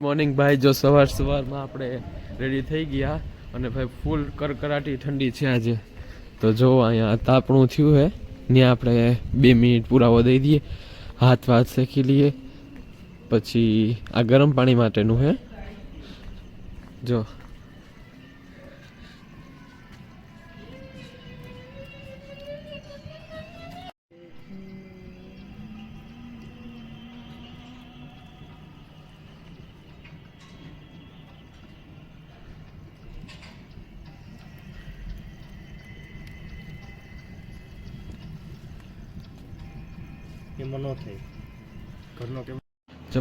Morning ભાઈ, જો સવારમાં આપણે રેડી થઈ ગયા અને ભાઈ ફૂલ કરકરાટી ઠંડી છે આજે. તો જો અહીંયા તાપણું થયું હે, ત્યાં આપણે 2 મિનિટ પુરાવો દઈ દઈએ, હાથ શેકી લઈએ. પછી આ ગરમ પાણી માટેનું હે. જો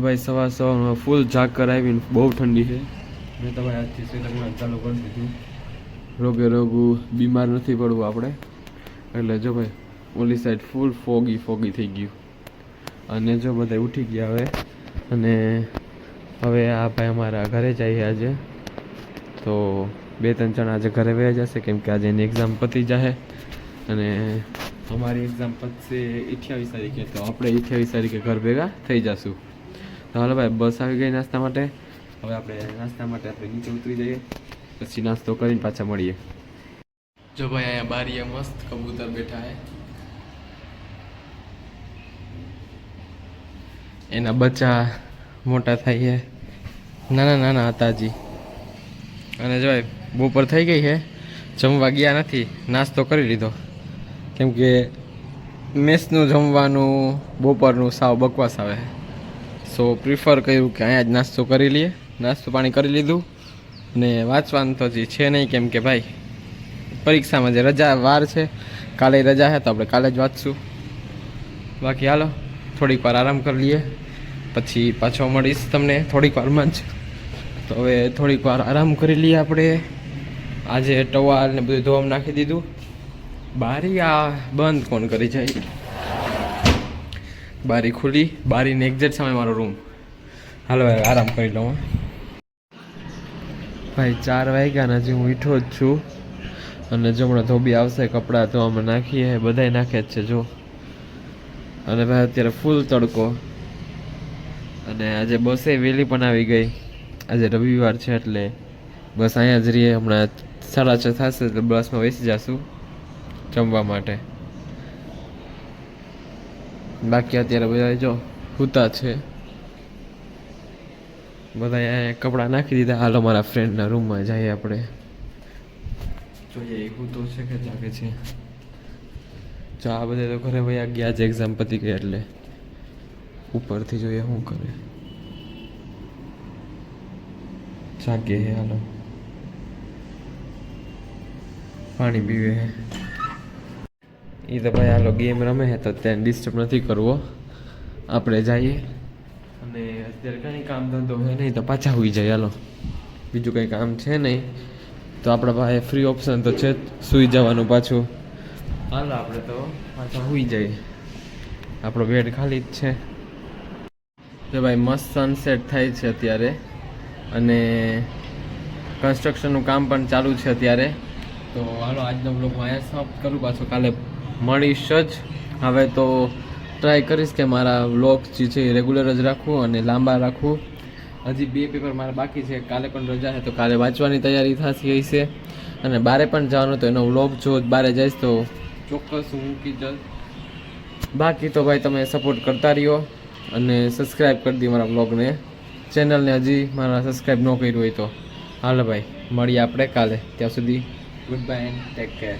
ભાઈ સવારમાં ફૂલ જાગ કરાવીને બહુ ઠંડી છે. મેં તો ભાઈ આજથી શ્રીલંકા ચાલુ કરી દીધું. રોગું બીમાર નથી પડવું આપણે. એટલે જો ભાઈ ઓલી સાઈડ ફૂલ ફોગી થઈ ગયું. અને જો બધા ઉઠી ગયા હવે. અને હવે આ ભાઈ અમારા ઘરે જઈએ આજે. તો 2-3 જણા આજે ઘરે વહી જશે, કેમ કે આજે એની એક્ઝામ પતી જશે. અને અમારી એક્ઝામ પતશે 28 તારીખે, તો આપણે 28 તારીખે ઘર ભેગા થઈ જશું. તો હાલો ભાઈ, બસ આવી ગઈ નાસ્તા માટે. હવે આપણે નાસ્તા માટે આપણે નીચે ઉતરી જઈએ, પછી નાસ્તો કરીને પાછા મળીએ. જો ભાઈ અહીંયા બારીએ મસ્ત કબૂતર બેઠા હે. એના બચ્ચા મોટા થાય છે, નાના હતા હજી. અને જો ભાઈ બપોર થઈ ગઈ છે, જમવા ગયા નથી, નાસ્તો કરી લીધો. કેમ કે મેસનું જમવાનું બપોરનું સાવ બકવાસ આવે. સો પ્રિફર કર્યું કે અહીંયા જ નાસ્તો કરી લઈએ. નાસ્તો પાણી કરી લીધું. ને વાંચવાનું તો હજી છે નહીં, કેમ કે ભાઈ પરીક્ષામાં જે રજા વાર છે, કાલે રજા છે, તો આપણે કાલે જ વાંચશું. બાકી હાલો થોડીક વાર આરામ કરી લઈએ, પછી પાછો મળીશ તમને થોડીક વારમાં જ. તો હવે થોડીક વાર આરામ કરી લઈએ આપણે. આજે ટવાલ ને બધું ધોવામાં નાખી દીધું. બારી આ બંધ કોણ કરી જાય? બારી ખુલી, બારીને એક્ઝેક્ટ સામે મારો રૂમ. હાલો આરામ કરી લઉં. ભાઈ 4 વાગ્યા ને હજી હું ઉઠ્યો જ છું. અને જો હમણાં ધોબી આવશે, કપડાં ધોવામાં નાખીએ, બધાય નાખે જ છે જો. અને ભાઈ અત્યારે ફૂલ તડકો. અને આજે બસે વહેલી પણ આવી ગઈ. આજે રવિવાર છે એટલે બસ અહીંયા જ રહીએ. હમણાં 6:30 થશે એટલે બસમાં બેસી જશું જમવા માટે. બાકી અત્યારે બધા જો સૂતા છે, બધા અહીંયા કપડાં નાખી દીધા. હાલો મારા ફ્રેન્ડના રૂમમાં જઈએ આપણે, જોઈએ એ સૂતો છે કે જાગે છે. જો આ બધા તો ઘરે વયા ગયા છે, એક્ઝામ પતી ગઈ એટલે ઉપરથી જોઈએ શું કરે. જાગે હે, હાલો પાણી પીવે હે. એ તો ભાઈ હાલો ગેમ રમે છે, તો ત્યાં ડિસ્ટર્બ નથી કરવો. આપણે જઈએ. અને અત્યારે કંઈ કામ ધંધો છે નહીં, તો પાછા હોઈ જાય. હાલો બીજું કંઈ કામ છે નહીં, તો આપણા પાસે ફ્રી ઓપ્શન તો છે જ સૂઈ જવાનું પાછું. હાલો આપણે તો પાછા હોઈ જઈએ. આપણો બેડ ખાલી જ છે. તો ભાઈ મસ્ત સનસેટ થાય છે અત્યારે. અને કન્સ્ટ્રક્શનનું કામ પણ ચાલુ છે અત્યારે. તો હાલો આજનો બ્લોગમાં અહીંયા સમાપ્ત કરું. પાછો કાલે મળીશ જ. હવે તો ટ્રાય કરીશ કે મારા વ્લોગ્સ જે છે એ રેગ્યુલર જ રાખવું અને લાંબા રાખવું. હજી 2 પેપર મારા બાકી છે. કાલે પણ રજા છે, તો કાલે વાંચવાની તૈયારી થતી હશે. અને બારે પણ જવાનું, તો એનો વ્લોગ જો બારે જઈશ તો ચોક્કસ હું મૂકી જ. બાકી તો ભાઈ તમે સપોર્ટ કરતા રહ્યો અને સબસ્ક્રાઈબ કરી દો મારા વ્લોગને, ચેનલને હજી મારા સબસ્ક્રાઈબ ન કર્યું હોય તો. હાલો ભાઈ મળીએ આપણે કાલે. ત્યાં સુધી good bye and take care.